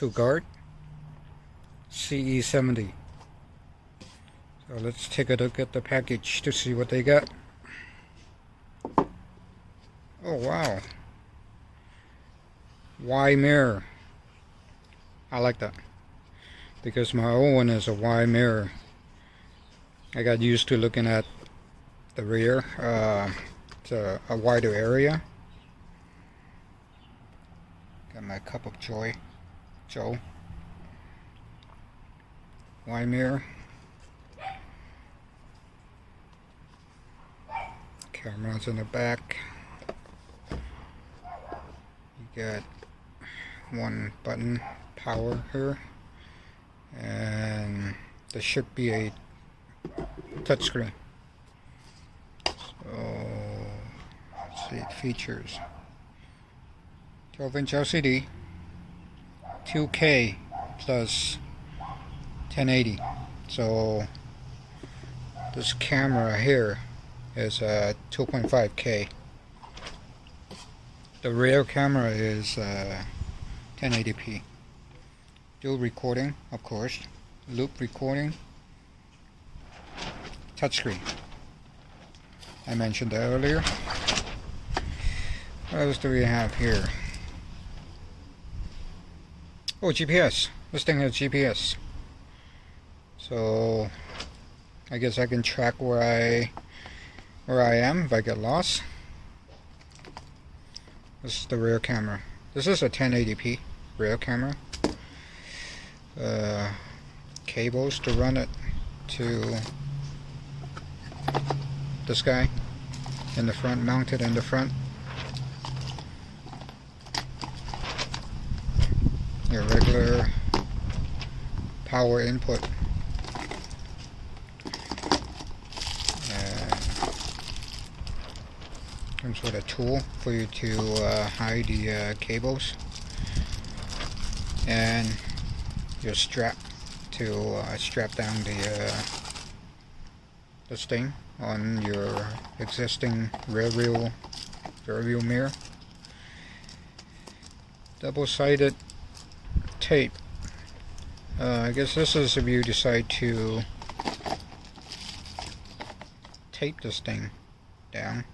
ToGuard CE70. So let's take a look at the package to see what they got. Oh wow, Y mirror. I like that because my old one is a Y mirror. I got used to looking at the rear, to a wider area. Got my cup of joe. Y mirror. Camera's in the back. You got one button power here, and there should be a touchscreen. So let's see, features: 12-inch LCD, 2K plus 1080. So this camera here is 2.5K. The rear camera is 1080p. Dual recording, of course. Loop recording. Touchscreen. I mentioned that earlier. What else do we have here? Oh, GPS. This thing has GPS. So I guess I can track where I am if I get lost. This is the rear camera. This is a 1080p rear camera. Cables to run it to this guy in the front, mounted in the front. Your regular power input. Comes with a tool for you to hide the cables, and your strap to strap down this thing on your existing rear view mirror. Double-sided tape. I guess this is if you decide to tape this thing down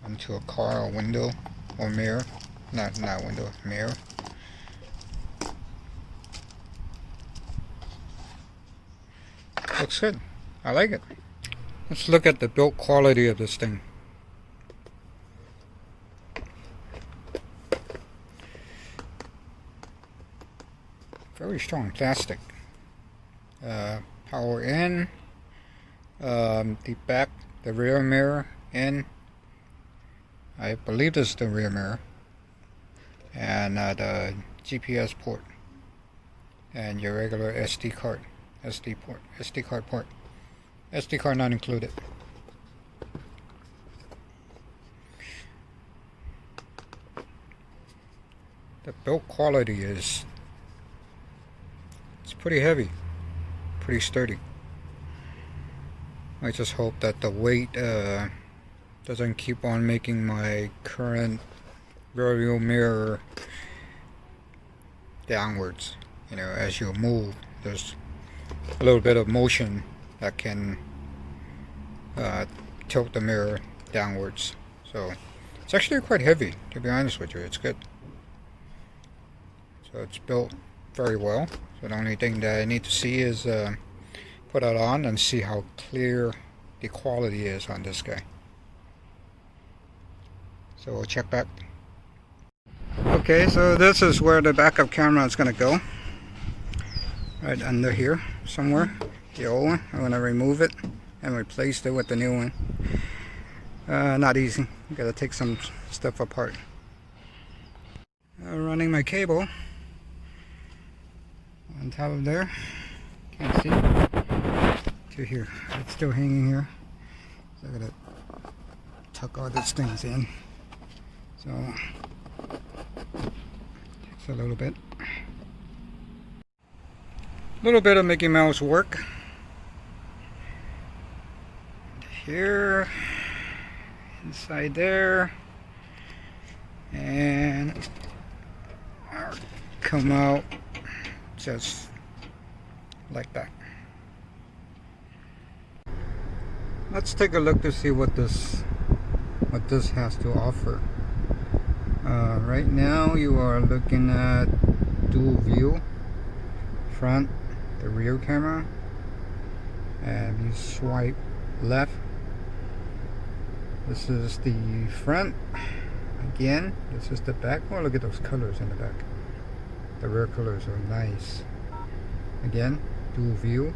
onto a car or window or mirror. Not window, mirror. Looks good. I like it. Let's look at the build quality of this thing. Very strong plastic. Power in. The back, the rear mirror in. I believe this is the rear mirror, and the GPS port, and your regular SD card port. SD card not included. The build quality it's pretty heavy, pretty sturdy. I just hope that the weight doesn't keep on making my current rear view mirror downwards. You know, as you move, there's a little bit of motion that can tilt the mirror downwards. So it's actually quite heavy, to be honest with you. It's good. So it's built very well. So the only thing that I need to see is put it on and see how clear the quality is on this guy. So we'll check back. Okay, so this is where the backup camera is going to go. Right under here somewhere. The old one. I'm going to remove it and replace it with the new one. Not easy. Got to take some stuff apart. Running my cable on top of there. Can't see. To here. It's still hanging here. So I got to tuck all these things in. So takes a little bit of Mickey Mouse work here, inside there, and our come out just like that. Let's take a look to see what this has to offer. Right now you are looking at dual view, front, the rear camera, and you swipe left. This is the front. Again, this is the back. Oh, look at those colors in the back. The rear colors are nice. Again, dual view.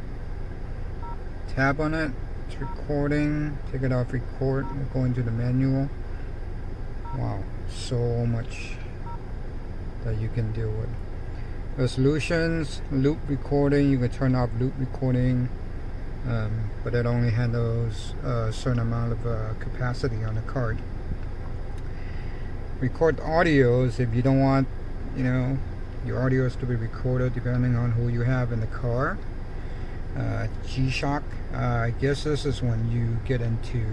Tab on it. It's recording. Take it off record. We'll go into the manual. Wow, so much that you can deal with. Resolutions, loop recording. You can turn off loop recording, but it only handles a certain amount of capacity on the card. Record audios if you don't want, your audios to be recorded, depending on who you have in the car. G-Shock, I guess this is when you get into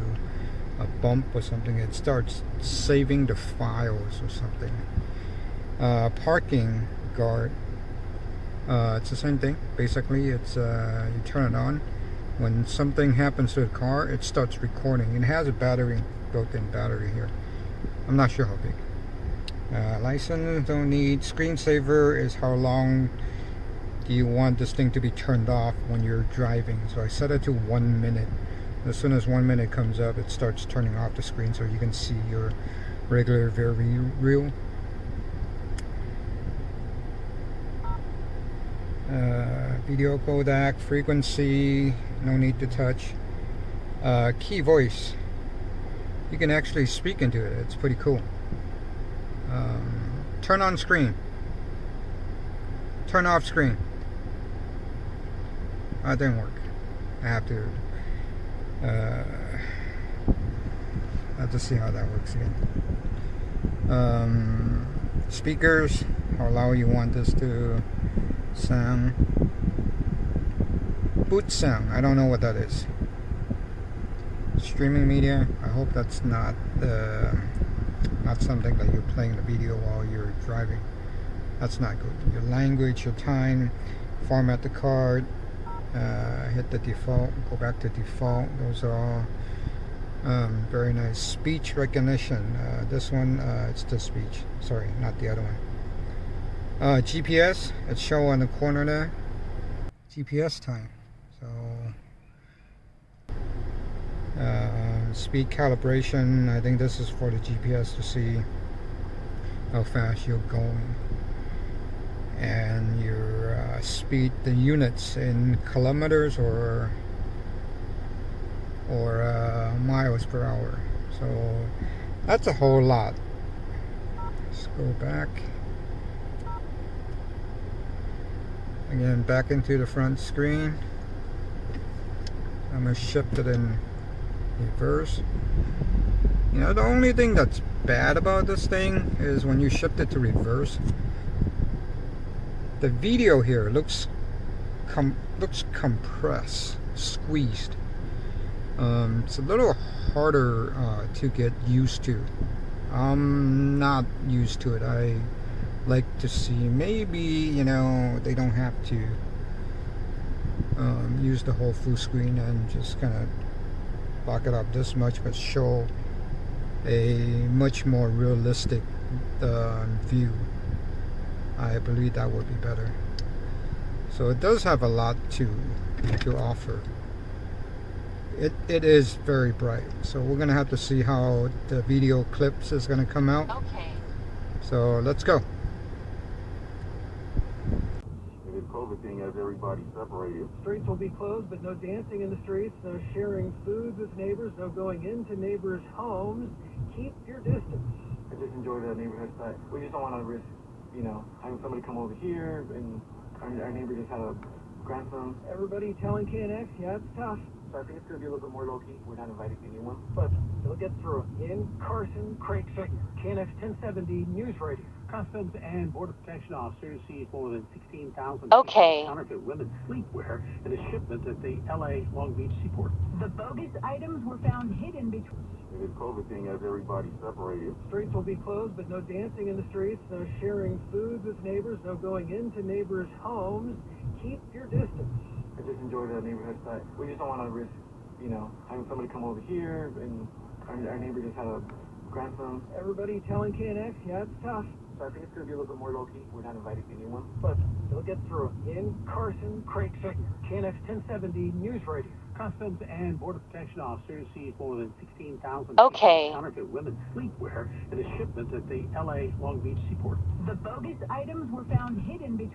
a bump or something, it starts saving the files or something. Parking guard, it's the same thing. Basically, it's you turn it on. When something happens to the car, it starts recording. It has a battery, built-in battery here. I'm not sure how big. License, don't need. Screensaver is how long do you want this thing to be turned off when you're driving. So I set it to 1 minute. As soon as 1 minute comes up, it starts turning off the screen so you can see your regular very real. Video codec, frequency, no need to touch. Key voice, you can actually speak into it. It's pretty cool. Turn on screen, turn off screen. That didn't work. I have to see how that works again. Speakers, how loud you want this to sound. Boot sound, I don't know what that is. Streaming media, I hope that's not something that you're playing the video while you're driving. That's not good. Your language, your time, format the card, hit the default, go back to default. Those are all very nice. Speech recognition, this one, it's the speech, sorry, not the other one. GPS, it's show on the corner there. GPS time. So speed calibration, I think this is for the GPS to see how fast you're going. And your speed, the units in kilometers or miles per hour. So that's a whole lot. Let's go back. Again, back into the front screen. I'm going to shift it in reverse. The only thing that's bad about this thing is when you shift it to reverse, the video here looks compressed, squeezed. It's a little harder to get used to. I'm not used to it. I like to see maybe they don't have to use the whole full screen and just kind of block it up this much, but show a much more realistic view. I believe that would be better. So it does have a lot to offer. It is very bright, so we're gonna have to see how the video clips is gonna come out. Okay. So let's go. COVID thing has everybody separated. Streets will be closed, but no dancing in the streets, no sharing food with neighbors, no going into neighbors' homes. Keep your distance. I just enjoy the neighborhood side. We just don't want to risk, having somebody come over here, and our neighbor just had a grandson. Everybody telling KNX, yeah, it's tough. So I think it's going to be a little bit more low-key. We're not inviting anyone. But they'll get through it. In Carson, Craig Figure, KNX 1070 News Radio. Customs and Border Protection officers seized more than 16,000 Okay. counterfeit women's sleepwear in a shipment at the LA Long Beach seaport. The bogus items were found hidden between. This COVID thing has everybody separated. Streets will be closed, but no dancing in the streets, no sharing food with neighbors, no going into neighbors' homes. Keep your distance. I just enjoy the neighborhood side. We just don't want to risk, having somebody come over here, and our neighbor just had a grandson. Everybody telling KNX, yeah, it's tough, So I think it's going to be a little bit more low-key. We're not inviting anyone. but they'll get through it. In Carson, Craig Figure, KNX 1070 News Radio. Customs and Border Protection officers seized more than 16,000 Okay. counterfeit women's sleepwear in a shipment at the LA Long Beach seaport. The bogus items were found hidden between.